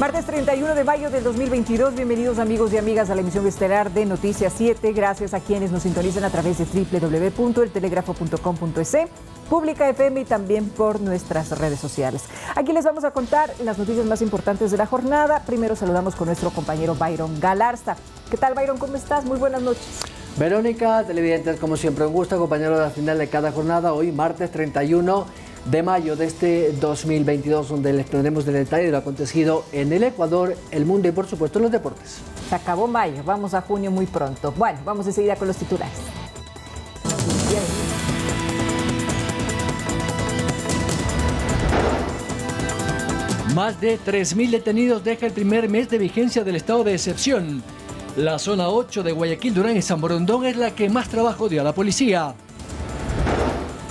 Martes 31 de mayo del 2022, bienvenidos amigos y amigas a la emisión estelar de Noticias 7, gracias a quienes nos sintonizan a través de www.eltelegrafo.com.es, Pública FM y también por nuestras redes sociales. Aquí les vamos a contar las noticias más importantes de la jornada. Primero saludamos con nuestro compañero Byron Galarza. ¿Qué tal, Byron? ¿Cómo estás? Muy buenas noches. Verónica, televidentes, como siempre, un gusto acompañarlos al final de cada jornada, hoy martes 31 de mayo de este 2022, donde les tendremos el detalle de lo acontecido en el Ecuador, el mundo y por supuesto los deportes. Se acabó mayo, vamos a junio muy pronto. Bueno, vamos enseguida con los titulares. Más de 3.000 detenidos deja el primer mes de vigencia del estado de excepción. La zona 8 de Guayaquil, Durán y San Borondón es la que más trabajo dio a la policía.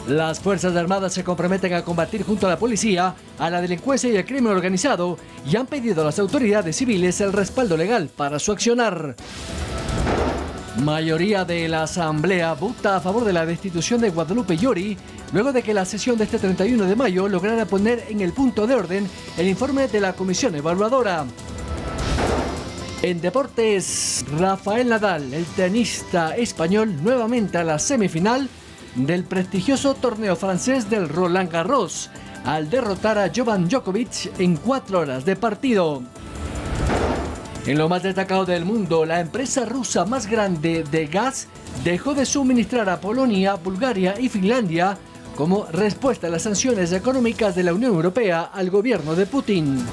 Las Fuerzas Armadas se comprometen a combatir junto a la policía a la delincuencia y el crimen organizado y han pedido a las autoridades civiles el respaldo legal para su accionar. Mayoría de la Asamblea vota a favor de la destitución de Guadalupe Llori, luego de que la sesión de este 31 de mayo lograra poner en el punto de orden el informe de la Comisión Evaluadora. En deportes, Rafael Nadal, el tenista español, nuevamente a la semifinal del prestigioso torneo francés del Roland Garros, al derrotar a Novak Djokovic en 4 horas de partido. En lo más destacado del mundo, la empresa rusa más grande de gas dejó de suministrar a Polonia, Bulgaria y Finlandia como respuesta a las sanciones económicas de la Unión Europea al gobierno de Putin.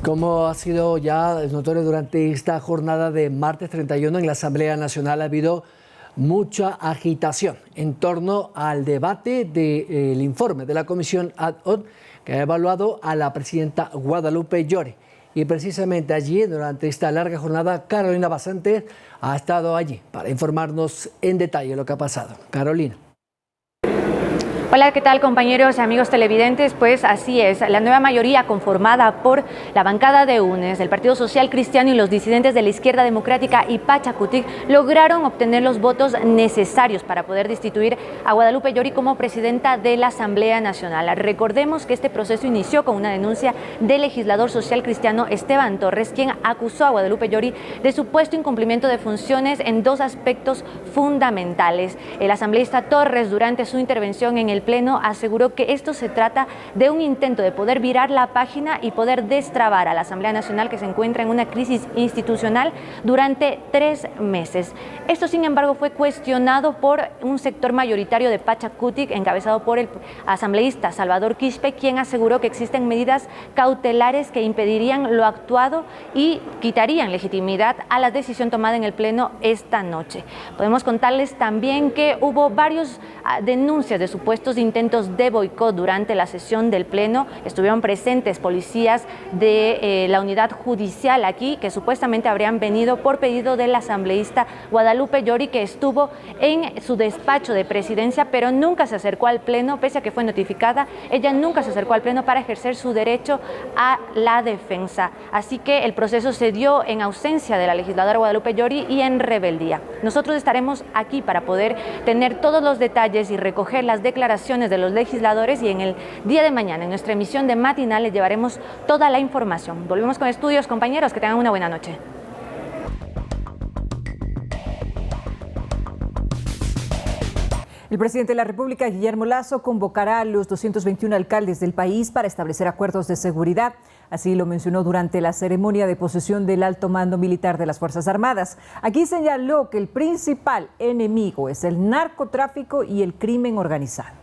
Como ha sido ya notorio durante esta jornada de martes 31 en la Asamblea Nacional, ha habido mucha agitación en torno al debate del informe de la Comisión Ad Hoc que ha evaluado a la presidenta Guadalupe Llori. Y precisamente allí, durante esta larga jornada, Carolina Basante ha estado allí para informarnos en detalle lo que ha pasado. Carolina. Hola, ¿qué tal, compañeros y amigos televidentes? Pues así es, la nueva mayoría conformada por la bancada de UNES, el Partido Social Cristiano y los disidentes de la Izquierda Democrática y Pachakutik lograron obtener los votos necesarios para poder destituir a Guadalupe Llori como presidenta de la Asamblea Nacional. Recordemos que este proceso inició con una denuncia del legislador social cristiano Esteban Torres, quien acusó a Guadalupe Llori de supuesto incumplimiento de funciones en 2 aspectos fundamentales. El asambleísta Torres, durante su intervención en el Pleno, aseguró que esto se trata de un intento de poder virar la página y poder destrabar a la Asamblea Nacional, que se encuentra en una crisis institucional durante 3 meses. Esto, sin embargo, fue cuestionado por un sector mayoritario de Pachakutik, encabezado por el asambleísta Salvador Quispe, quien aseguró que existen medidas cautelares que impedirían lo actuado y quitarían legitimidad a la decisión tomada en el Pleno esta noche. Podemos contarles también que hubo varias denuncias de supuestos intentos de boicot durante la sesión del Pleno. Estuvieron presentes policías de la unidad judicial aquí, que supuestamente habrían venido por pedido del asambleísta Guadalupe Llori, que estuvo en su despacho de presidencia, pero nunca se acercó al Pleno, pese a que fue notificada. Ella nunca se acercó al Pleno para ejercer su derecho a la defensa. Así que el proceso se dio en ausencia de la legisladora Guadalupe Llori y en rebeldía. Nosotros estaremos aquí para poder tener todos los detalles y recoger las declaraciones de los legisladores, y en el día de mañana, en nuestra emisión de matinal, les llevaremos toda la información. Volvemos con estudios, compañeros, que tengan una buena noche. El presidente de la República, Guillermo Lasso, convocará a los 221 alcaldes del país para establecer acuerdos de seguridad. Así lo mencionó durante la ceremonia de posesión del alto mando militar de las Fuerzas Armadas. Aquí señaló que el principal enemigo es el narcotráfico y el crimen organizado.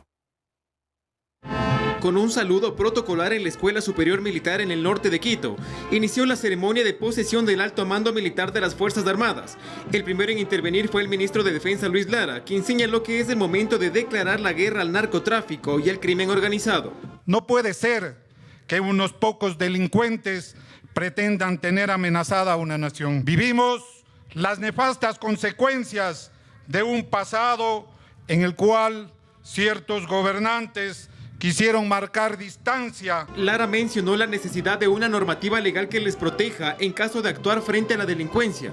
Con un saludo protocolar en la Escuela Superior Militar en el norte de Quito, inició la ceremonia de posesión del alto mando militar de las Fuerzas Armadas. El primero en intervenir fue el ministro de Defensa, Luis Lara, quien señaló que es el momento de declarar la guerra al narcotráfico y al crimen organizado. No puede ser que unos pocos delincuentes pretendan tener amenazada a una nación. Vivimos las nefastas consecuencias de un pasado en el cual ciertos gobernantes quisieron marcar distancia. Lara mencionó la necesidad de una normativa legal que les proteja en caso de actuar frente a la delincuencia.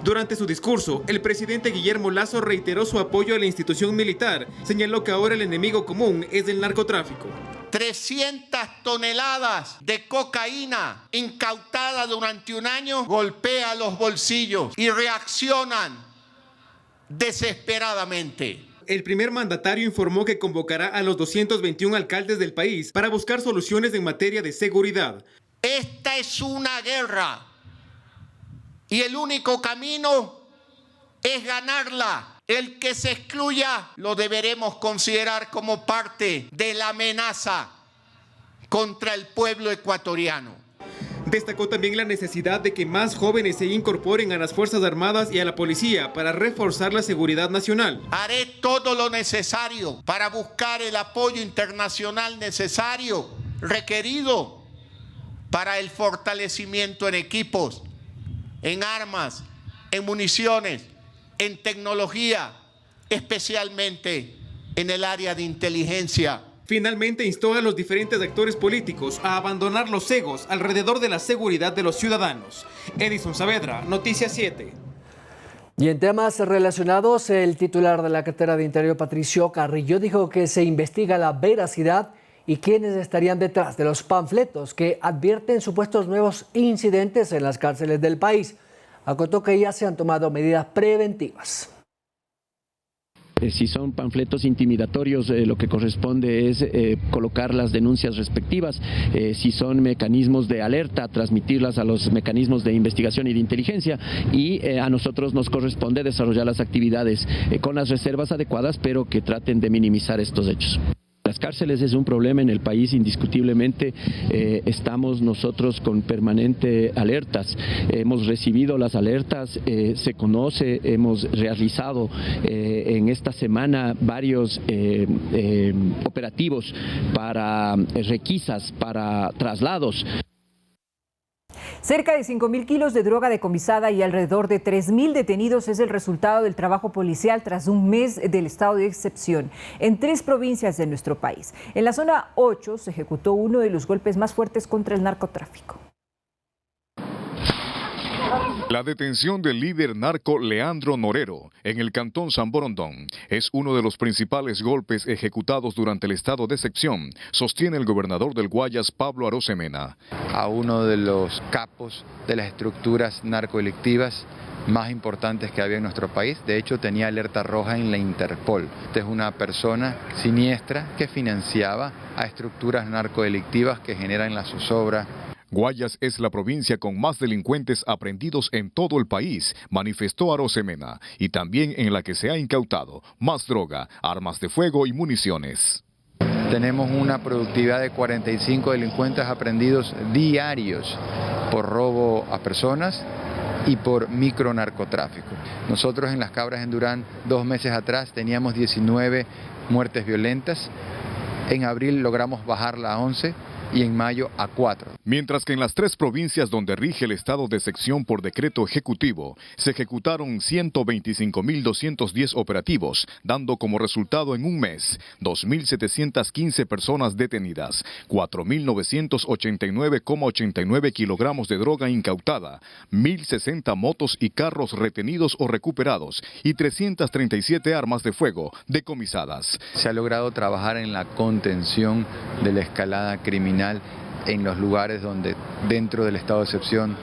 Durante su discurso, el presidente Guillermo Lasso reiteró su apoyo a la institución militar. Señaló que ahora el enemigo común es el narcotráfico. 300 toneladas de cocaína incautada durante un año golpea los bolsillos y reaccionan desesperadamente. El primer mandatario informó que convocará a los 221 alcaldes del país para buscar soluciones en materia de seguridad. Esta es una guerra y el único camino es ganarla. El que se excluya lo deberemos considerar como parte de la amenaza contra el pueblo ecuatoriano. Destacó también la necesidad de que más jóvenes se incorporen a las Fuerzas Armadas y a la policía para reforzar la seguridad nacional. Haré todo lo necesario para buscar el apoyo internacional necesario, requerido para el fortalecimiento en equipos, en armas, en municiones, en tecnología, especialmente en el área de inteligencia. Finalmente instó a los diferentes actores políticos a abandonar los egos alrededor de la seguridad de los ciudadanos. Edison Saavedra, Noticias 7. Y en temas relacionados, el titular de la cartera de Interior, Patricio Carrillo, dijo que se investiga la veracidad y quiénes estarían detrás de los panfletos que advierten supuestos nuevos incidentes en las cárceles del país. Acotó que ya se han tomado medidas preventivas. Si son panfletos intimidatorios, lo que corresponde es colocar las denuncias respectivas. Si son mecanismos de alerta, transmitirlas a los mecanismos de investigación y de inteligencia. Y a nosotros nos corresponde desarrollar las actividades con las reservas adecuadas, pero que traten de minimizar estos hechos. Las cárceles es un problema en el país, indiscutiblemente. Estamos nosotros con permanente alertas. Hemos recibido las alertas, se conoce, hemos realizado en esta semana varios operativos para requisas, para traslados. Cerca de 5.000 kilos de droga decomisada y alrededor de 3.000 detenidos es el resultado del trabajo policial tras un mes del estado de excepción en 3 provincias de nuestro país. En la zona 8 se ejecutó uno de los golpes más fuertes contra el narcotráfico. La detención del líder narco Leandro Norero en el cantón San Borondón es uno de los principales golpes ejecutados durante el estado de excepción, sostiene el gobernador del Guayas, Pablo Arosemena. A uno de los capos de las estructuras narcodelictivas más importantes que había en nuestro país. De hecho, tenía alerta roja en la Interpol. Esta es una persona siniestra que financiaba a estructuras narcodelictivas que generan la zozobra. Guayas es la provincia con más delincuentes aprehendidos en todo el país, manifestó Arosemena, y también en la que se ha incautado más droga, armas de fuego y municiones. Tenemos una productividad de 45 delincuentes aprehendidos diarios por robo a personas y por micronarcotráfico. Nosotros en Las Cabras, en Durán, 2 meses atrás teníamos 19 muertes violentas. En abril logramos bajarla a 11 y en mayo a 4. Mientras que en las 3 provincias donde rige el estado de excepción por decreto ejecutivo, se ejecutaron 125.210 operativos, dando como resultado en un mes 2.715 personas detenidas, 4.989,89 kilogramos de droga incautada, 1.060 motos y carros retenidos o recuperados y 337 armas de fuego decomisadas. Se ha logrado trabajar en la contención de la escalada criminal en los lugares donde dentro del estado de excepción,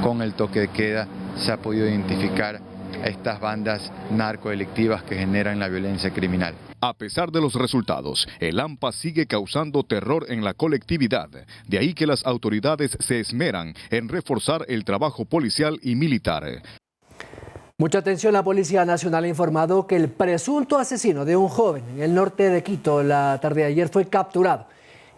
con el toque de queda, se ha podido identificar a estas bandas narcodelictivas que generan la violencia criminal. A pesar de los resultados, el AMPA sigue causando terror en la colectividad. De ahí que las autoridades se esmeran en reforzar el trabajo policial y militar. Mucha atención, la Policía Nacional ha informado que el presunto asesino de un joven en el norte de Quito la tarde de ayer fue capturado.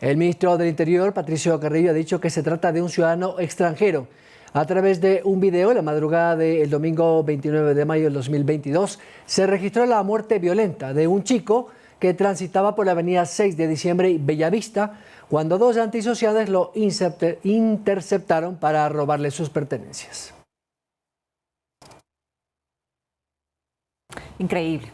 El ministro del Interior, Patricio Carrillo, ha dicho que se trata de un ciudadano extranjero. A través de un video, la madrugada del domingo 29 de mayo del 2022, se registró la muerte violenta de un chico que transitaba por la avenida 6 de diciembre y Bellavista, cuando 2 antisociales lo interceptaron para robarle sus pertenencias. Increíble.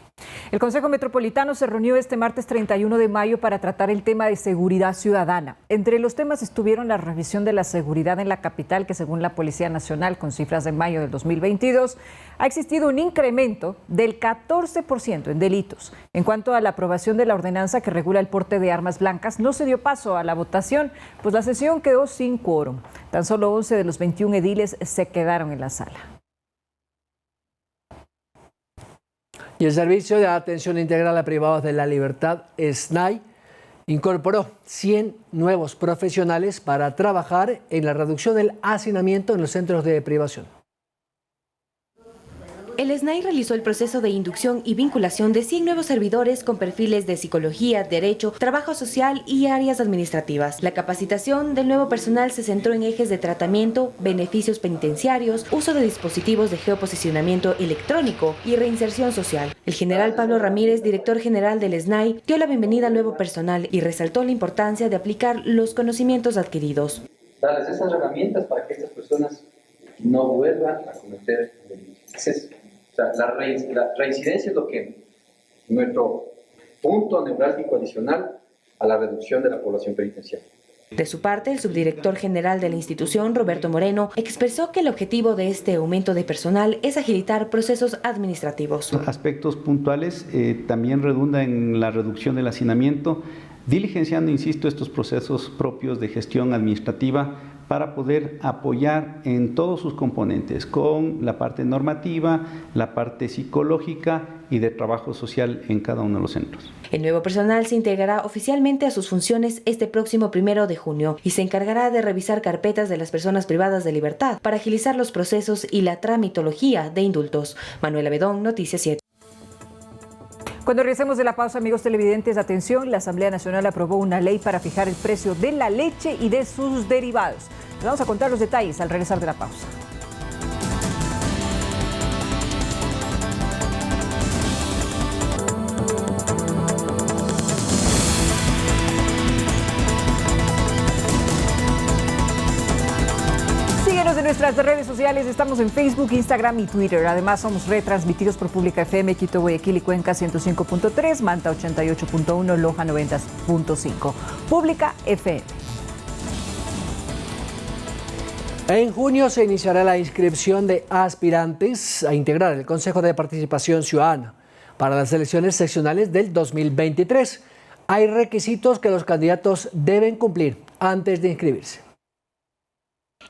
El Consejo Metropolitano se reunió este martes 31 de mayo para tratar el tema de seguridad ciudadana. Entre los temas estuvieron la revisión de la seguridad en la capital, que según la Policía Nacional, con cifras de mayo del 2022, ha existido un incremento del 14% en delitos. En cuanto a la aprobación de la ordenanza que regula el porte de armas blancas, no se dio paso a la votación, pues la sesión quedó sin quórum. Tan solo 11 de los 21 ediles se quedaron en la sala. Y el Servicio de Atención Integral a Privados de la Libertad, SNAI, incorporó 100 nuevos profesionales para trabajar en la reducción del hacinamiento en los centros de privación. El SNAI realizó el proceso de inducción y vinculación de 100 nuevos servidores con perfiles de psicología, derecho, trabajo social y áreas administrativas. La capacitación del nuevo personal se centró en ejes de tratamiento, beneficios penitenciarios, uso de dispositivos de geoposicionamiento electrónico y reinserción social. El general Pablo Ramírez, director general del SNAI, dio la bienvenida al nuevo personal y resaltó la importancia de aplicar los conocimientos adquiridos. Darles esas herramientas para que estas personas no vuelvan a cometer delitos. La reincidencia es lo que nuestro punto neurálgico adicional a la reducción de la población penitenciaria. De su parte, el subdirector general de la institución, Roberto Moreno, expresó que el objetivo de este aumento de personal es agilitar procesos administrativos. Aspectos puntuales también redunda en la reducción del hacinamiento, diligenciando, insisto, estos procesos propios de gestión administrativa para poder apoyar en todos sus componentes, con la parte normativa, la parte psicológica y de trabajo social en cada uno de los centros. El nuevo personal se integrará oficialmente a sus funciones este próximo 1 de junio y se encargará de revisar carpetas de las personas privadas de libertad para agilizar los procesos y la tramitología de indultos. Manuela Bedón, Noticias 7. Cuando regresemos de la pausa, amigos televidentes, atención, la Asamblea Nacional aprobó una ley para fijar el precio de la leche y de sus derivados. Les vamos a contar los detalles al regresar de la pausa. En nuestras redes sociales estamos en Facebook, Instagram y Twitter. Además, somos retransmitidos por Pública FM, Quito, Guayaquil y Cuenca 105.3, Manta 88.1, Loja 90.5. Pública FM. En junio se iniciará la inscripción de aspirantes a integrar el Consejo de Participación Ciudadana para las elecciones seccionales del 2023. Hay requisitos que los candidatos deben cumplir antes de inscribirse.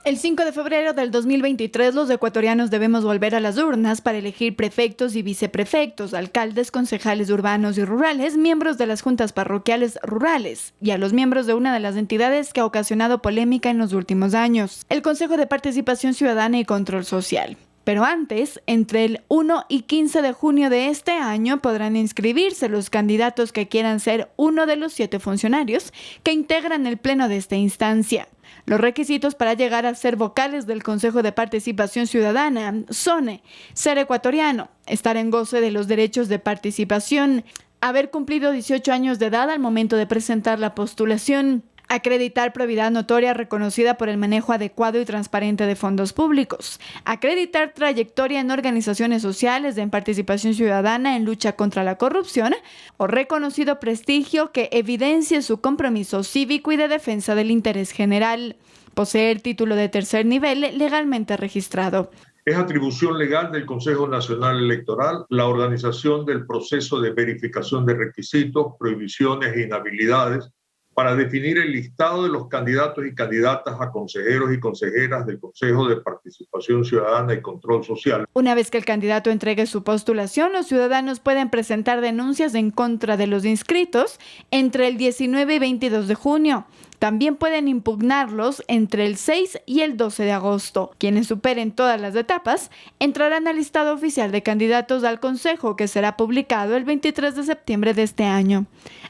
El 5 de febrero del 2023, los ecuatorianos debemos volver a las urnas para elegir prefectos y viceprefectos, alcaldes, concejales urbanos y rurales, miembros de las juntas parroquiales rurales y a los miembros de una de las entidades que ha ocasionado polémica en los últimos años, el Consejo de Participación Ciudadana y Control Social. Pero antes, entre el 1 y 15 de junio de este año, podrán inscribirse los candidatos que quieran ser uno de los 7 funcionarios que integran el pleno de esta instancia. Los requisitos para llegar a ser vocales del Consejo de Participación Ciudadana son ser ecuatoriano, estar en goce de los derechos de participación, haber cumplido 18 años de edad al momento de presentar la postulación, acreditar probidad notoria reconocida por el manejo adecuado y transparente de fondos públicos, acreditar trayectoria en organizaciones sociales en participación ciudadana en lucha contra la corrupción o reconocido prestigio que evidencie su compromiso cívico y de defensa del interés general, poseer título de tercer nivel legalmente registrado. Es atribución legal del Consejo Nacional Electoral la organización del proceso de verificación de requisitos, prohibiciones e inhabilidades para definir el listado de los candidatos y candidatas a consejeros y consejeras del Consejo de Participación Ciudadana y Control Social. Una vez que el candidato entregue su postulación, los ciudadanos pueden presentar denuncias en contra de los inscritos entre el 19 y 22 de junio. También pueden impugnarlos entre el 6 y el 12 de agosto. Quienes superen todas las etapas entrarán al listado oficial de candidatos al Consejo, que será publicado el 23 de septiembre de este año.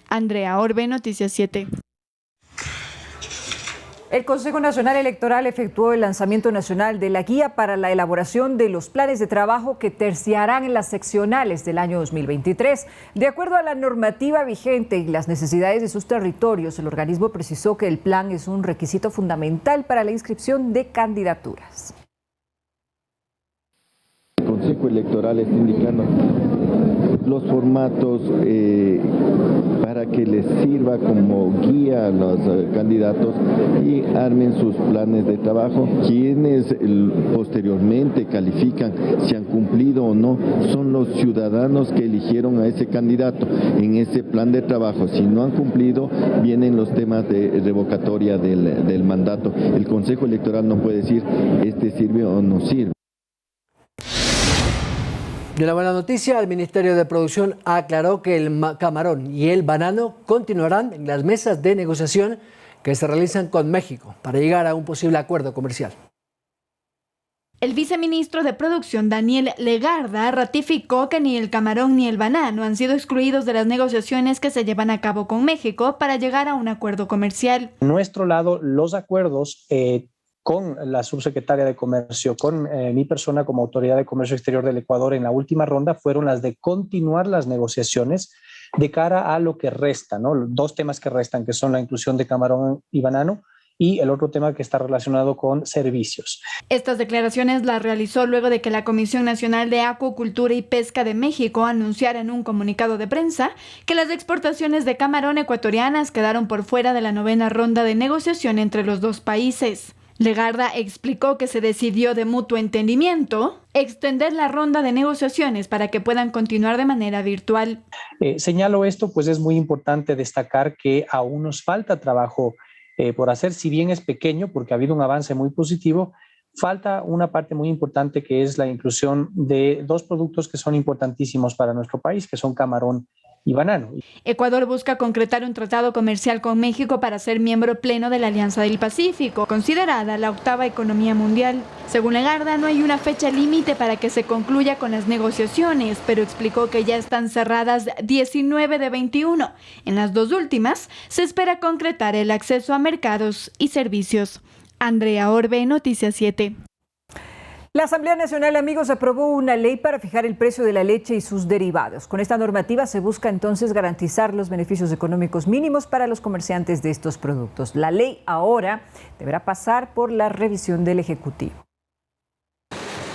Andrea Orbe, Noticias 7. El Consejo Nacional Electoral efectuó el lanzamiento nacional de la guía para la elaboración de los planes de trabajo que terciarán en las seccionales del año 2023. De acuerdo a la normativa vigente y las necesidades de sus territorios, el organismo precisó que el plan es un requisito fundamental para la inscripción de candidaturas. El Consejo Electoral está indicando los formatos para que les sirva como guía a los candidatos y armen sus planes de trabajo. Quienes posteriormente califican si han cumplido o no son los ciudadanos que eligieron a ese candidato en ese plan de trabajo. Si no han cumplido, vienen los temas de revocatoria del mandato. El Consejo Electoral no puede decir este sirve o no sirve. Y una buena noticia, el Ministerio de Producción aclaró que el camarón y el banano continuarán en las mesas de negociación que se realizan con México para llegar a un posible acuerdo comercial. El viceministro de Producción, Daniel Legarda, ratificó que ni el camarón ni el banano han sido excluidos de las negociaciones que se llevan a cabo con México para llegar a un acuerdo comercial. De nuestro lado, los acuerdos con la subsecretaria de Comercio, con mi persona como autoridad de Comercio Exterior del Ecuador en la última ronda, fueron las de continuar las negociaciones de cara a lo que resta, ¿no? Los dos temas que restan, que son la inclusión de camarón y banano, y el otro tema que está relacionado con servicios. Estas declaraciones las realizó luego de que la Comisión Nacional de Acuicultura y Pesca de México anunciara en un comunicado de prensa que las exportaciones de camarón ecuatorianas quedaron por fuera de la 9ª ronda de negociación entre los dos países. Legarda explicó que se decidió de mutuo entendimiento extender la ronda de negociaciones para que puedan continuar de manera virtual. Señalo esto, pues es muy importante destacar que aún nos falta trabajo por hacer, si bien es pequeño, porque ha habido un avance muy positivo, falta una parte muy importante que es la inclusión de dos productos que son importantísimos para nuestro país, que son camarón y banano. Ecuador busca concretar un tratado comercial con México para ser miembro pleno de la Alianza del Pacífico, considerada la 8ª economía mundial. Según Legarda, no hay una fecha límite para que se concluya con las negociaciones, pero explicó que ya están cerradas 19 de 21. En las dos últimas, se espera concretar el acceso a mercados y servicios. Andrea Orbe, Noticias 7. La Asamblea Nacional, amigos, aprobó una ley para fijar el precio de la leche y sus derivados. Con esta normativa se busca entonces garantizar los beneficios económicos mínimos para los comerciantes de estos productos. La ley ahora deberá pasar por la revisión del Ejecutivo.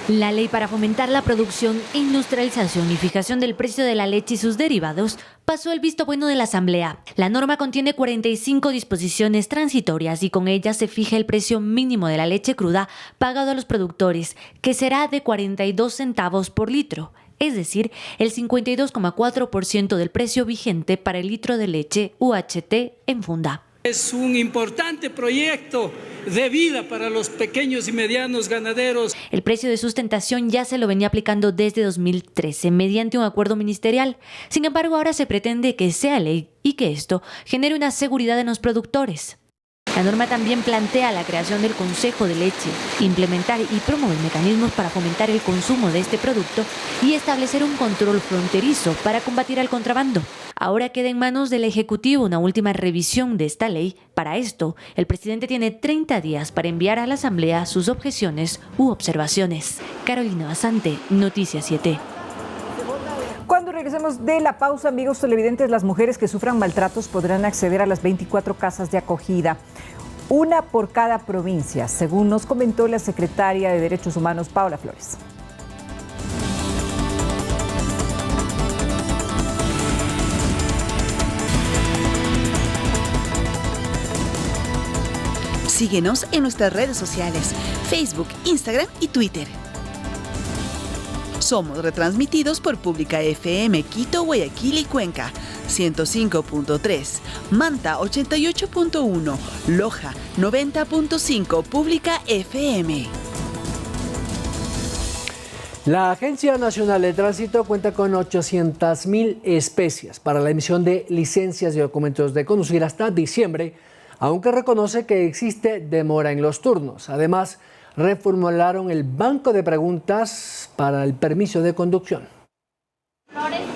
La ley para fomentar la producción, industrialización y fijación del precio de la leche y sus derivados pasó el visto bueno de la Asamblea. La norma contiene 45 disposiciones transitorias y con ellas se fija el precio mínimo de la leche cruda pagado a los productores, que será de 42 centavos por litro, es decir, el 52,4% del precio vigente para el litro de leche UHT en funda. Es un importante proyecto de vida para los pequeños y medianos ganaderos. El precio de sustentación ya se lo venía aplicando desde 2013 mediante un acuerdo ministerial. Sin embargo, ahora se pretende que sea ley y que esto genere una seguridad en los productores. La norma también plantea la creación del Consejo de Leche, implementar y promover mecanismos para fomentar el consumo de este producto y establecer un control fronterizo para combatir al contrabando. Ahora queda en manos del Ejecutivo una última revisión de esta ley. Para esto, el presidente tiene 30 días para enviar a la Asamblea sus objeciones u observaciones. Carolina Basante, Noticias 7. Cuando regresemos de la pausa, amigos televidentes, las mujeres que sufran maltratos podrán acceder a las 24 casas de acogida, una por cada provincia, según nos comentó la secretaria de Derechos Humanos, Paola Flores. Síguenos en nuestras redes sociales, Facebook, Instagram y Twitter. Somos retransmitidos por Pública FM Quito, Guayaquil y Cuenca, 105.3, Manta 88.1, Loja 90.5, Pública FM. La Agencia Nacional de Tránsito cuenta con 800.000 especies para la emisión de licencias y documentos de conducir hasta diciembre, aunque reconoce que existe demora en los turnos. Además, reformularon el banco de preguntas para el permiso de conducción.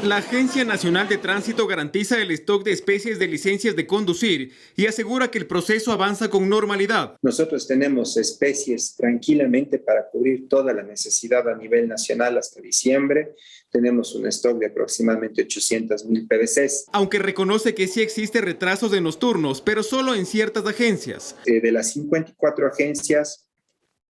La Agencia Nacional de Tránsito garantiza el stock de especies de licencias de conducir y asegura que el proceso avanza con normalidad. Nosotros tenemos especies tranquilamente para cubrir toda la necesidad a nivel nacional hasta diciembre. Tenemos un stock de aproximadamente 800.000 PVCs. Aunque reconoce que sí existe retrasos en los turnos, pero solo en ciertas agencias. De las 54 agencias,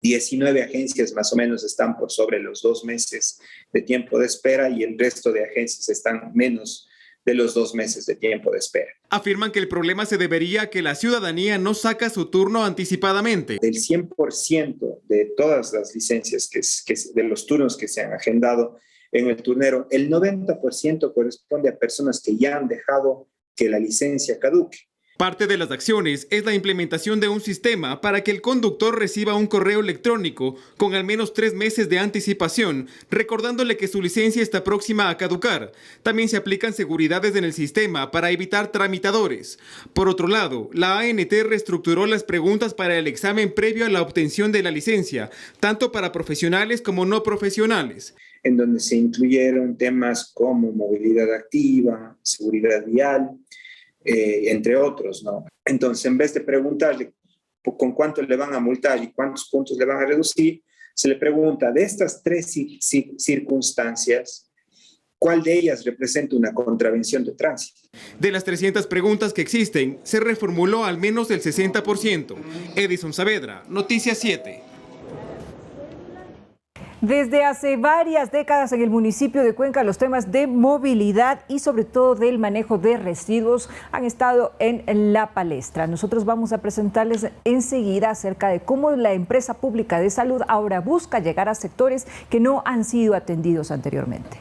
19 agencias más o menos están por sobre los 2 meses de tiempo de espera y el resto de agencias están menos de los 2 meses de tiempo de espera. Afirman que el problema se debería a que la ciudadanía no saca su turno anticipadamente. Del 100% de todas las licencias, de los turnos que se han agendado en el turnero, el 90% corresponde a personas que ya han dejado que la licencia caduque. Parte de las acciones es la implementación de un sistema para que el conductor reciba un correo electrónico con al menos 3 meses de anticipación, recordándole que su licencia está próxima a caducar. También se aplican seguridades en el sistema para evitar tramitadores. Por otro lado, la ANT reestructuró las preguntas para el examen previo a la obtención de la licencia, tanto para profesionales como no profesionales, en donde se incluyeron temas como movilidad activa, seguridad vial, entre otros, ¿no? Entonces, en vez de preguntarle con cuánto le van a multar y cuántos puntos le van a reducir, se le pregunta de estas 3 circunstancias, ¿cuál de ellas representa una contravención de tránsito? De las 300 preguntas que existen, se reformuló al menos el 60%. Edison Saavedra, Noticias 7. Desde hace varias décadas en el municipio de Cuenca, los temas de movilidad y sobre todo del manejo de residuos han estado en la palestra. Nosotros vamos a presentarles enseguida acerca de cómo la empresa pública de salud ahora busca llegar a sectores que no han sido atendidos anteriormente.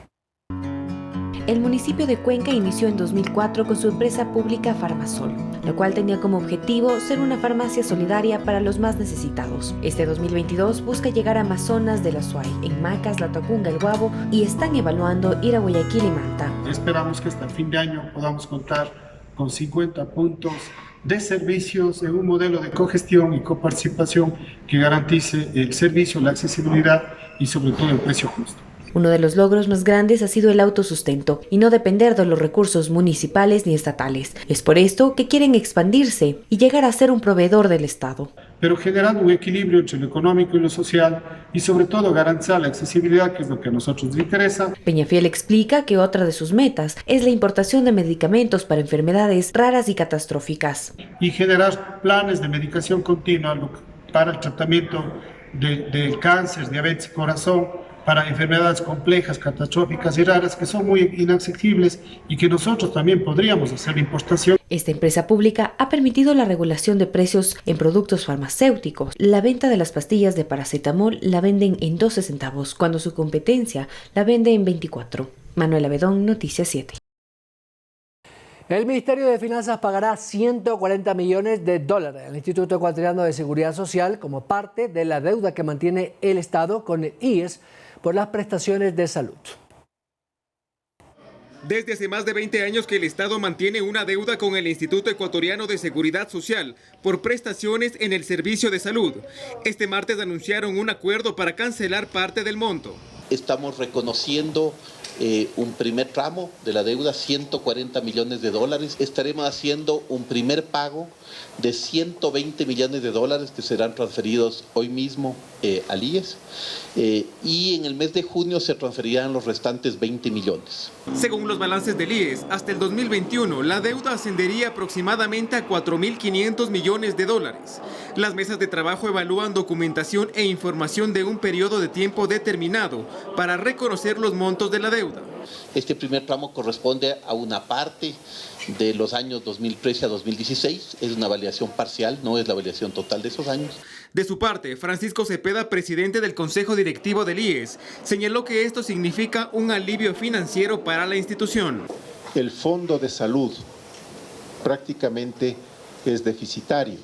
El municipio de Cuenca inició en 2004 con su empresa pública Farmasol, la cual tenía como objetivo ser una farmacia solidaria para los más necesitados. Este 2022 busca llegar a Amazonas de la Suay, en Macas, La Tacunga, El Guabo, y están evaluando ir a Guayaquil y Manta. Esperamos que hasta el fin de año podamos contar con 50 puntos de servicios en un modelo de cogestión y coparticipación que garantice el servicio, la accesibilidad y sobre todo el precio justo. Uno de los logros más grandes ha sido el autosustento y no depender de los recursos municipales ni estatales. Es por esto que quieren expandirse y llegar a ser un proveedor del Estado. Pero generando un equilibrio entre lo económico y lo social y sobre todo garantizar la accesibilidad, que es lo que a nosotros nos interesa. Peñafiel explica que otra de sus metas es la importación de medicamentos para enfermedades raras y catastróficas. Y generar planes de medicación continua para el tratamiento del cáncer, diabetes y corazón, para enfermedades complejas, catastróficas y raras que son muy inaccesibles y que nosotros también podríamos hacer importación. Esta empresa pública ha permitido la regulación de precios en productos farmacéuticos. La venta de las pastillas de paracetamol la venden en 12 centavos, cuando su competencia la vende en 24. Manuela Bedón, Noticias 7. El Ministerio de Finanzas pagará $140 millones al Instituto Ecuatoriano de Seguridad Social como parte de la deuda que mantiene el Estado con el IES por las prestaciones de salud. Desde hace más de 20 años que el Estado mantiene una deuda con el Instituto Ecuatoriano de Seguridad Social por prestaciones en el servicio de salud. Este martes anunciaron un acuerdo para cancelar parte del monto. Estamos reconociendo un primer tramo de la deuda, $140 millones. Estaremos haciendo un primer pago de $120 millones que serán transferidos hoy mismo al IES, y en el mes de junio se transferirán los restantes 20 millones. Según los balances del IES, hasta el 2021 la deuda ascendería aproximadamente a $4.500 millones. Las mesas de trabajo evalúan documentación e información de un periodo de tiempo determinado para reconocer los montos de la deuda. Este primer tramo corresponde a una parte de los años 2013 a 2016, es una validación parcial, no es la validación total de esos años. De su parte, Francisco Cepeda, presidente del Consejo Directivo del IES, señaló que esto significa un alivio financiero para la institución. El Fondo de Salud prácticamente es deficitario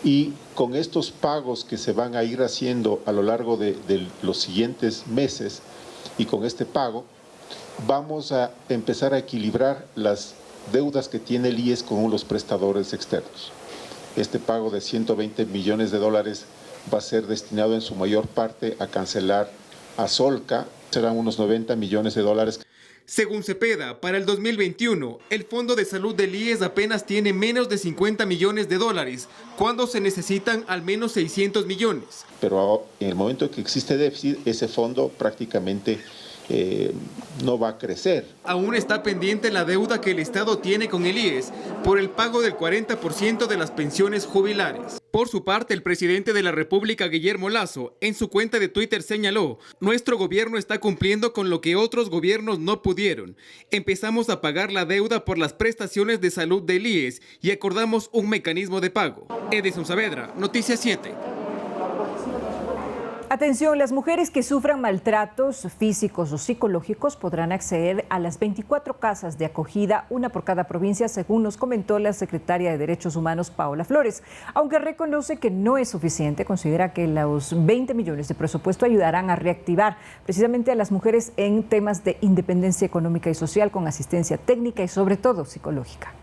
y con estos pagos que se van a ir haciendo a lo largo de los siguientes meses y con este pago vamos a empezar a equilibrar las deudas que tiene el IES con los prestadores externos. Este pago de $120 millones va a ser destinado en su mayor parte a cancelar a Solca, serán unos $90 millones. Según Cepeda, para el 2021, el Fondo de Salud del IES apenas tiene menos de $50 millones, cuando se necesitan al menos 600 millones. Pero en el momento que existe déficit, ese fondo prácticamente no va a crecer. Aún está pendiente la deuda que el Estado tiene con el IES por el pago del 40% de las pensiones jubilares. Por su parte, el presidente de la República, Guillermo Lasso, en su cuenta de Twitter señaló: nuestro gobierno está cumpliendo con lo que otros gobiernos no pudieron. Empezamos a pagar la deuda por las prestaciones de salud del IES y acordamos un mecanismo de pago. Edison Saavedra, Noticias 7. Atención, las mujeres que sufran maltratos físicos o psicológicos podrán acceder a las 24 casas de acogida, una por cada provincia, según nos comentó la secretaria de Derechos Humanos, Paola Flores. Aunque reconoce que no es suficiente, considera que los 20 millones de presupuesto ayudarán a reactivar precisamente a las mujeres en temas de independencia económica y social, con asistencia técnica y sobre todo psicológica.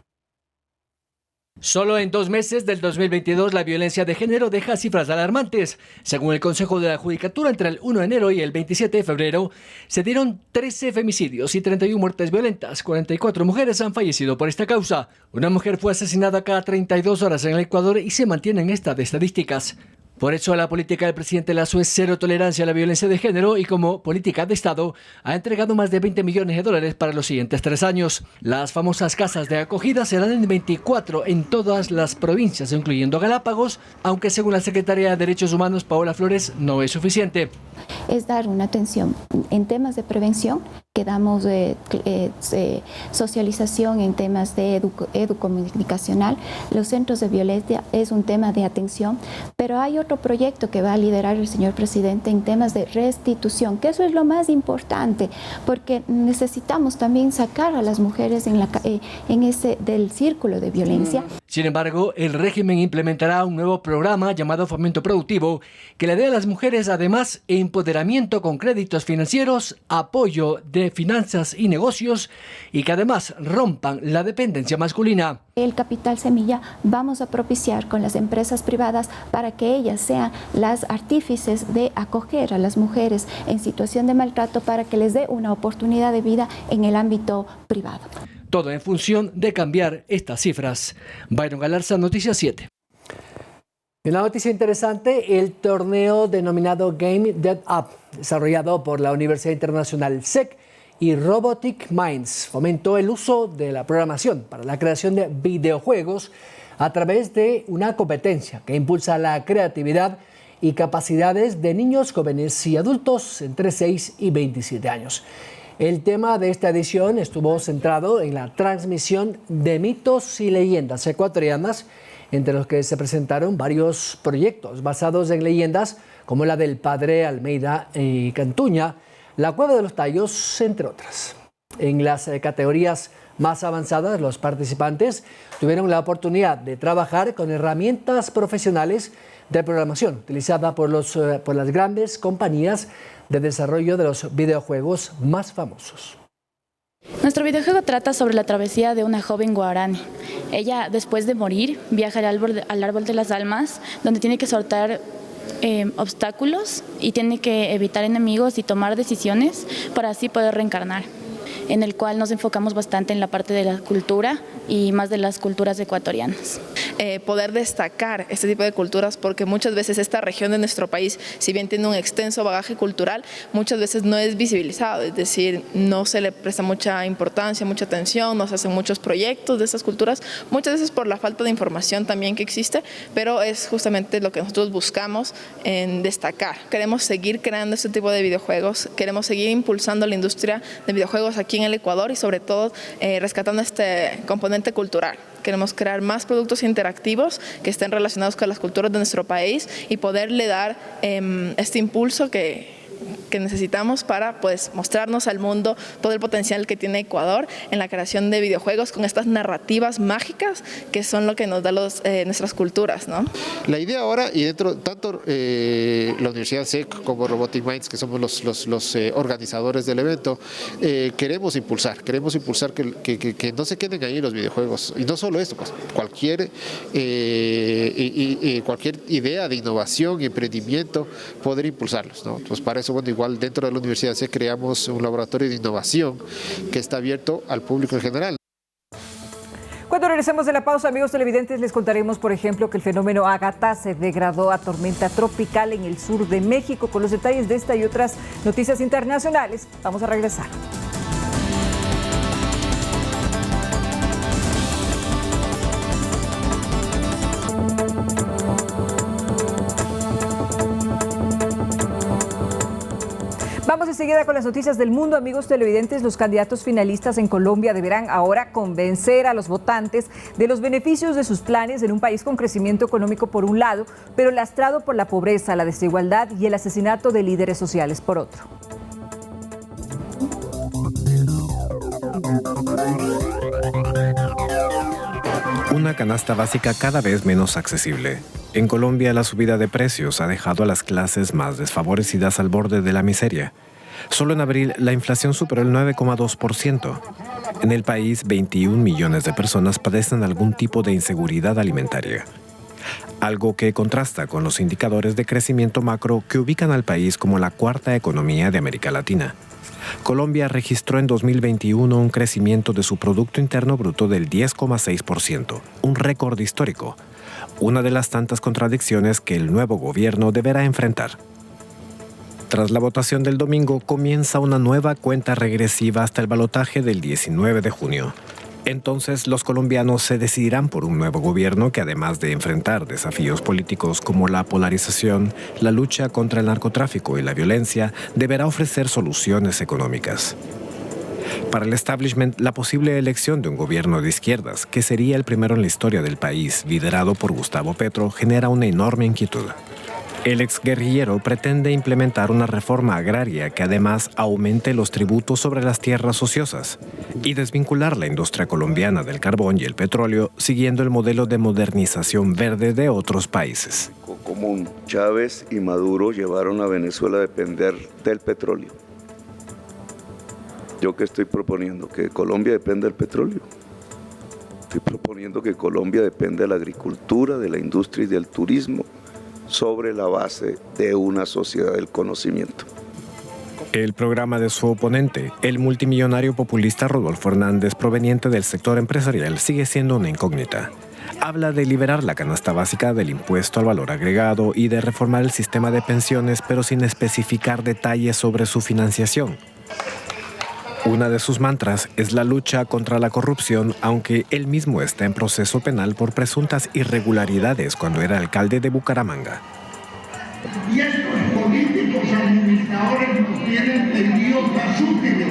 Solo en 2 meses del 2022 la violencia de género deja cifras alarmantes. Según el Consejo de la Judicatura, entre el 1 de enero y el 27 de febrero se dieron 13 femicidios y 31 muertes violentas. 44 mujeres han fallecido por esta causa. Una mujer fue asesinada cada 32 horas en el Ecuador y se mantienen estas estadísticas. Por eso la política del presidente Lasso es cero tolerancia a la violencia de género y como política de Estado ha entregado más de 20 millones de dólares para los siguientes 3 años. Las famosas casas de acogida serán en 24 en todas las provincias, incluyendo Galápagos, aunque según la secretaria de Derechos Humanos, Paola Flores, no es suficiente. Es dar una atención en temas de prevención, que damos socialización en temas de educomunicacional. Los centros de violencia es un tema de atención, pero hay otro proyecto que va a liderar el señor presidente en temas de restitución, que eso es lo más importante, porque necesitamos también sacar a las mujeres en ese del círculo de violencia. Sin embargo, el régimen implementará un nuevo programa llamado Fomento Productivo, que le dé a las mujeres además empoderamiento con créditos financieros, apoyo de finanzas y negocios y que además rompan la dependencia masculina. El capital semilla vamos a propiciar con las empresas privadas para que ellas sean las artífices de acoger a las mujeres en situación de maltrato para que les dé una oportunidad de vida en el ámbito privado. Todo en función de cambiar estas cifras. Byron Galarza, Noticias 7. Una noticia interesante, el torneo denominado Game Dev Up, desarrollado por la Universidad Internacional SEC y Robotic Minds, fomentó el uso de la programación para la creación de videojuegos a través de una competencia que impulsa la creatividad y capacidades de niños, jóvenes y adultos entre 6 y 27 años. El tema de esta edición estuvo centrado en la transmisión de mitos y leyendas ecuatorianas, entre los que se presentaron varios proyectos basados en leyendas como la del Padre Almeida y Cantuña, la Cueva de los Tallos, entre otras. En las categorías más avanzadas, los participantes tuvieron la oportunidad de trabajar con herramientas profesionales de programación utilizada por las grandes compañías de desarrollo de los videojuegos más famosos. Nuestro videojuego trata sobre la travesía de una joven guarani. Ella, después de morir, viaja al árbol de las almas, donde tiene que sortear obstáculos y tiene que evitar enemigos y tomar decisiones para así poder reencarnar, en el cual nos enfocamos bastante en la parte de la cultura y más de las culturas ecuatorianas. Poder destacar este tipo de culturas, porque muchas veces esta región de nuestro país, si bien tiene un extenso bagaje cultural, muchas veces no es visibilizado, es decir, no se le presta mucha importancia, mucha atención, no se hacen muchos proyectos de estas culturas, muchas veces por la falta de información también que existe, pero es justamente lo que nosotros buscamos en destacar. Queremos seguir creando este tipo de videojuegos, queremos seguir impulsando la industria de videojuegos aquí en el Ecuador y sobre todo rescatando este componente cultural. Queremos crear más productos interactivos que estén relacionados con las culturas de nuestro país y poderle dar este impulso que necesitamos para mostrarnos al mundo todo el potencial que tiene Ecuador en la creación de videojuegos con estas narrativas mágicas que son lo que nos da nuestras culturas, ¿no? La idea ahora, y dentro tanto la Universidad SEC como Robotic Minds, que somos los organizadores del evento, queremos impulsar que no se queden ahí los videojuegos, y no solo esto, pues cualquier idea de innovación y emprendimiento, poder impulsarlos, ¿no? Pues para eso, bueno, igual dentro de la Universidad SEC creamos un laboratorio de innovación que está abierto al público en general. Cuando Regresamos de la pausa, amigos televidentes. Les contaremos, por ejemplo, que el fenómeno Ágata se degradó a tormenta tropical en el sur de México. Con los detalles de esta y otras noticias internacionales, vamos a regresar. Vamos enseguida con las noticias del mundo, amigos televidentes. Los candidatos finalistas en Colombia deberán ahora convencer a los votantes de los beneficios de sus planes en un país con crecimiento económico por un lado, pero lastrado por la pobreza, la desigualdad y el asesinato de líderes sociales por otro. Una canasta básica cada vez menos accesible. En Colombia, la subida de precios ha dejado a las clases más desfavorecidas al borde de la miseria. Solo en abril, la inflación superó el 9,2%. En el país, 21 millones de personas padecen algún tipo de inseguridad alimentaria. Algo que contrasta con los indicadores de crecimiento macro que ubican al país como la cuarta economía de América Latina. Colombia registró en 2021 un crecimiento de su Producto Interno Bruto del 10,6%, un récord histórico, una de las tantas contradicciones que el nuevo gobierno deberá enfrentar. Tras la votación del domingo, comienza una nueva cuenta regresiva hasta el balotaje del 19 de junio. Entonces, los colombianos se decidirán por un nuevo gobierno que, además de enfrentar desafíos políticos como la polarización, la lucha contra el narcotráfico y la violencia, deberá ofrecer soluciones económicas. Para el establishment, la posible elección de un gobierno de izquierdas, que sería el primero en la historia del país, liderado por Gustavo Petro, genera una enorme inquietud. El exguerrillero pretende implementar una reforma agraria que además aumente los tributos sobre las tierras ociosas y desvincular la industria colombiana del carbón y el petróleo siguiendo el modelo de modernización verde de otros países. Como Chávez y Maduro llevaron a Venezuela a depender del petróleo. ¿Yo qué estoy proponiendo? Que Colombia dependa del petróleo. Estoy proponiendo que Colombia dependa de la agricultura, de la industria y del turismo, sobre la base de una sociedad del conocimiento. El programa de su oponente, el multimillonario populista Rodolfo Hernández, proveniente del sector empresarial, sigue siendo una incógnita. Habla de liberar la canasta básica del impuesto al valor agregado y de reformar el sistema de pensiones, pero sin especificar detalles sobre su financiación. Una de sus mantras es la lucha contra la corrupción, aunque él mismo está en proceso penal por presuntas irregularidades cuando era alcalde de Bucaramanga. Y estos políticos administradores nos tienen tendidos más útiles.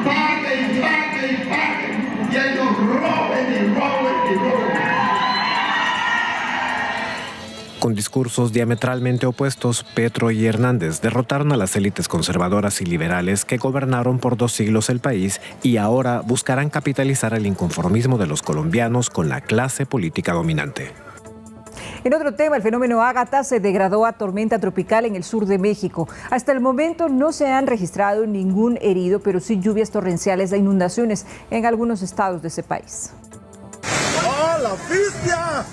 Paguen, paguen, paguen. Y ellos roben y roben y roben. Con discursos diametralmente opuestos, Petro y Hernández derrotaron a las élites conservadoras y liberales que gobernaron por 2 siglos el país y ahora buscarán capitalizar el inconformismo de los colombianos con la clase política dominante. En otro tema, el fenómeno Ágata se degradó a tormenta tropical en el sur de México. Hasta el momento no se han registrado ningún herido, pero sí lluvias torrenciales e inundaciones en algunos estados de ese país. ¡Oh, la bestia!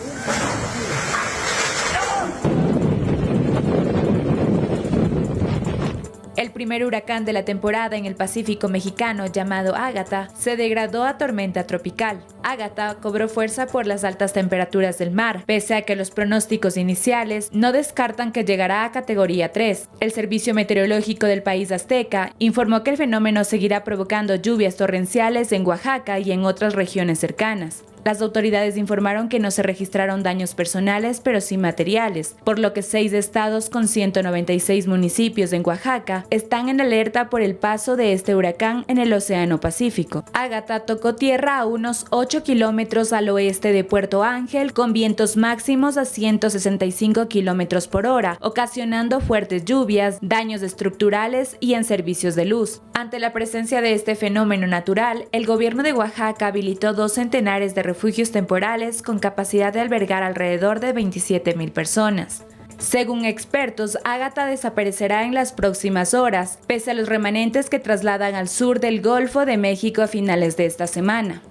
El primer huracán de la temporada en el Pacífico mexicano, llamado Ágata, se degradó a tormenta tropical. Ágata cobró fuerza por las altas temperaturas del mar, pese a que los pronósticos iniciales no descartan que llegará a categoría 3. El Servicio Meteorológico del país azteca informó que el fenómeno seguirá provocando lluvias torrenciales en Oaxaca y en otras regiones cercanas. Las autoridades informaron que no se registraron daños personales, pero sí materiales, por lo que 6 estados con 196 municipios en Oaxaca están en alerta por el paso de este huracán en el Océano Pacífico. Ágata tocó tierra a unos 8 kilómetros al oeste de Puerto Ángel, con vientos máximos a 165 kilómetros por hora, ocasionando fuertes lluvias, daños estructurales y en servicios de luz. Ante la presencia de este fenómeno natural, el gobierno de Oaxaca habilitó 2 centenares de refugios temporales con capacidad de albergar alrededor de 27,000 personas. Según expertos, Ágata desaparecerá en las próximas horas, pese a los remanentes que trasladan al sur del Golfo de México a finales de esta semana.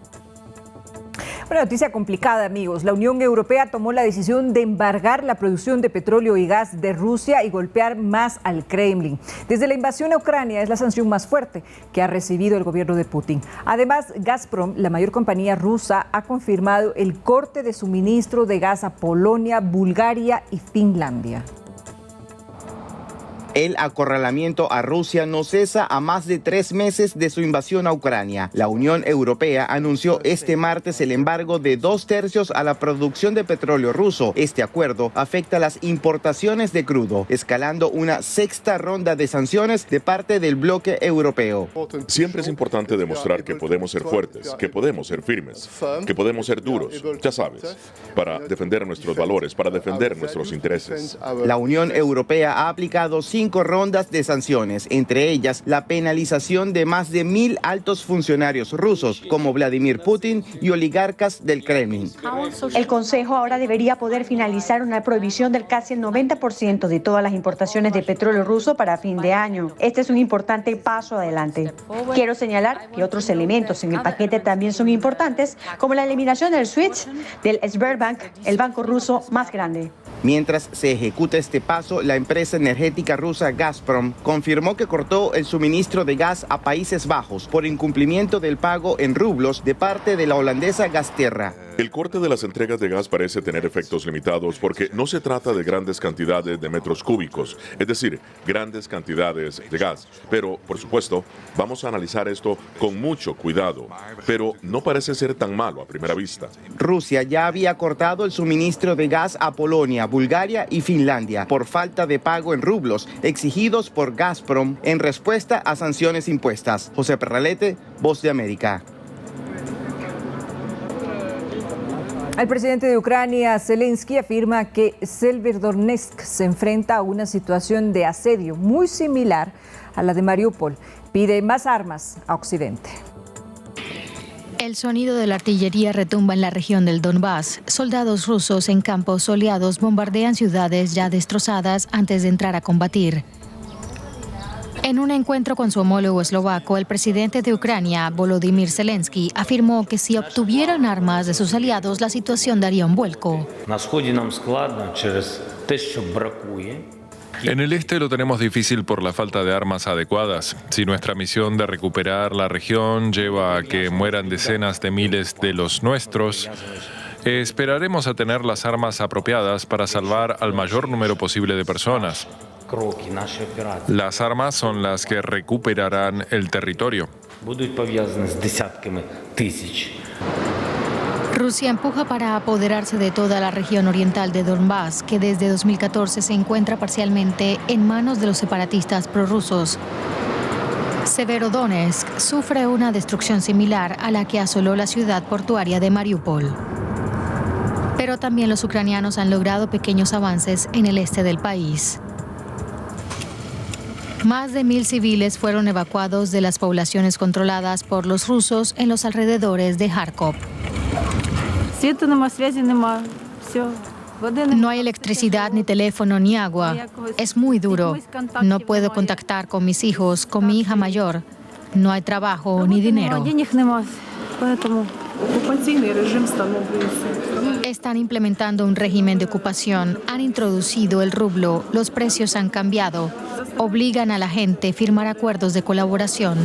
Una noticia complicada, amigos. La Unión Europea tomó la decisión de embargar la producción de petróleo y gas de Rusia y golpear más al Kremlin. Desde la invasión a Ucrania es la sanción más fuerte que ha recibido el gobierno de Putin. Además, Gazprom, la mayor compañía rusa, ha confirmado el corte de suministro de gas a Polonia, Bulgaria y Finlandia. El acorralamiento a Rusia no cesa a más de 3 meses de su invasión a Ucrania. La Unión Europea anunció este martes el embargo de 2/3 a la producción de petróleo ruso. Este acuerdo afecta las importaciones de crudo, escalando una 6ª ronda de sanciones de parte del bloque europeo. Siempre es importante demostrar que podemos ser fuertes, que podemos ser firmes, que podemos ser duros, ya sabes, para defender nuestros valores, para defender nuestros intereses. La Unión Europea ha aplicado 5 rondas de sanciones, entre ellas la penalización de más de 1.000 altos funcionarios rusos, como Vladimir Putin y oligarcas del Kremlin. El Consejo ahora debería poder finalizar una prohibición del casi el 90% de todas las importaciones de petróleo ruso para fin de año. Este es un importante paso adelante. Quiero señalar que otros elementos en el paquete también son importantes, como la eliminación del switch del Sberbank, el banco ruso más grande. Mientras se ejecuta este paso, la empresa energética rusa Gazprom confirmó que cortó el suministro de gas a Países Bajos por incumplimiento del pago en rublos de parte de la holandesa Gasterra. El corte de las entregas de gas parece tener efectos limitados porque no se trata de grandes cantidades de metros cúbicos, es decir, grandes cantidades de gas. Pero, por supuesto, vamos a analizar esto con mucho cuidado, pero no parece ser tan malo a primera vista. Rusia ya había cortado el suministro de gas a Polonia, Bulgaria y Finlandia por falta de pago en rublos exigidos por Gazprom en respuesta a sanciones impuestas. José Perralete, Voz de América. El presidente de Ucrania, Zelensky, afirma que Severodonetsk se enfrenta a una situación de asedio muy similar a la de Mariupol. Pide más armas a Occidente. El sonido de la artillería retumba en la región del Donbass. Soldados rusos en campos soleados bombardean ciudades ya destrozadas antes de entrar a combatir. En un encuentro con su homólogo eslovaco, el presidente de Ucrania, Volodymyr Zelensky, afirmó que si obtuvieran armas de sus aliados, la situación daría un vuelco. En el este lo tenemos difícil por la falta de armas adecuadas. Si nuestra misión de recuperar la región lleva a que mueran decenas de miles de los nuestros, esperaremos a tener las armas apropiadas para salvar al mayor número posible de personas. Las armas son las que recuperarán el territorio. Rusia empuja para apoderarse de toda la región oriental de Donbass, que desde 2014 se encuentra parcialmente en manos de los separatistas prorrusos. Severodonetsk sufre una destrucción similar a la que asoló la ciudad portuaria de Mariupol. Pero también los ucranianos han logrado pequeños avances en el este del país. Más de 1.000 civiles fueron evacuados de las poblaciones controladas por los rusos en los alrededores de Kharkov. No hay electricidad, ni teléfono, ni agua. Es muy duro. No puedo contactar con mis hijos, con mi hija mayor. No hay trabajo ni dinero. Están implementando un régimen de ocupación, han introducido el rublo, los precios han cambiado, obligan a la gente a firmar acuerdos de colaboración.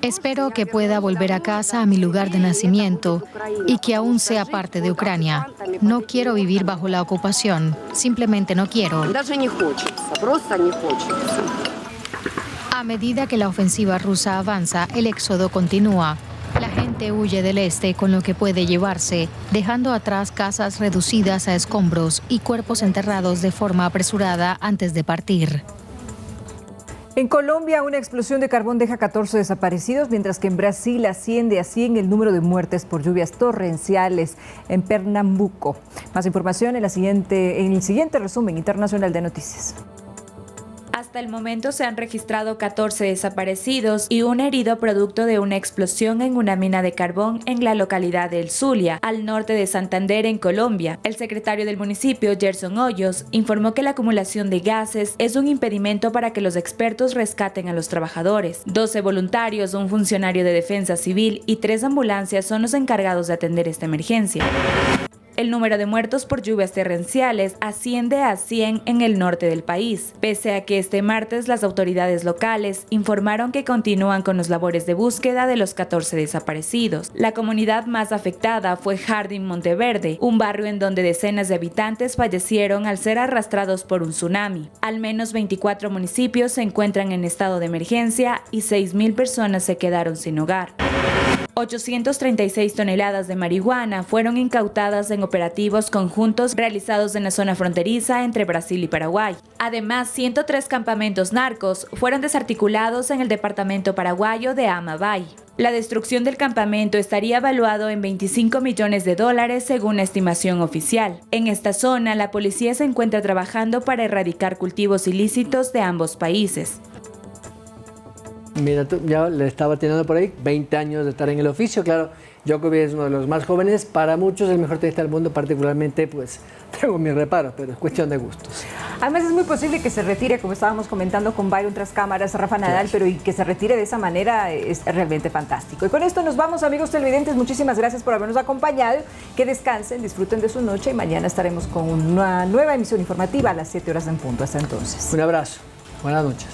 Espero que pueda volver a casa, a mi lugar de nacimiento, y que aún sea parte de Ucrania. No quiero vivir bajo la ocupación, simplemente no quiero. A medida que la ofensiva rusa avanza, el éxodo continúa. La gente huye del este con lo que puede llevarse, dejando atrás casas reducidas a escombros y cuerpos enterrados de forma apresurada antes de partir. En Colombia, una explosión de carbón deja 14 desaparecidos, mientras que en Brasil asciende a 100 el número de muertes por lluvias torrenciales en Pernambuco. Más información en el siguiente resumen internacional de noticias. Hasta el momento se han registrado 14 desaparecidos y un herido producto de una explosión en una mina de carbón en la localidad de El Zulia, al norte de Santander, en Colombia. El secretario del municipio, Gerson Hoyos, informó que la acumulación de gases es un impedimento para que los expertos rescaten a los trabajadores. 12 voluntarios, un funcionario de defensa civil y 3 ambulancias son los encargados de atender esta emergencia. El número de muertos por lluvias torrenciales asciende a 100 en el norte del país, pese a que este martes las autoridades locales informaron que continúan con las labores de búsqueda de los 14 desaparecidos. La comunidad más afectada fue Jardín Monteverde, un barrio en donde decenas de habitantes fallecieron al ser arrastrados por un tsunami. Al menos 24 municipios se encuentran en estado de emergencia y 6.000 personas se quedaron sin hogar. 836 toneladas de marihuana fueron incautadas en operativos conjuntos realizados en la zona fronteriza entre Brasil y Paraguay. Además, 103 campamentos narcos fueron desarticulados en el departamento paraguayo de Amabay. La destrucción del campamento estaría evaluado en $25 millones según la estimación oficial. En esta zona, la policía se encuentra trabajando para erradicar cultivos ilícitos de ambos países. Mira, tú, ya le estaba teniendo por ahí 20 años de estar en el oficio. Claro, Djokovic es uno de los más jóvenes, para muchos el mejor tenista del mundo, particularmente pues tengo mis reparos, pero es cuestión de gustos. Además es muy posible que se retire, como estábamos comentando con Byron tras cámaras, Rafa Nadal, pero y que se retire de esa manera es realmente fantástico. Y con esto nos vamos, amigos televidentes, muchísimas gracias por habernos acompañado, que descansen, disfruten de su noche y mañana estaremos con una nueva emisión informativa a las 7 horas en punto. Hasta entonces. Un abrazo, buenas noches.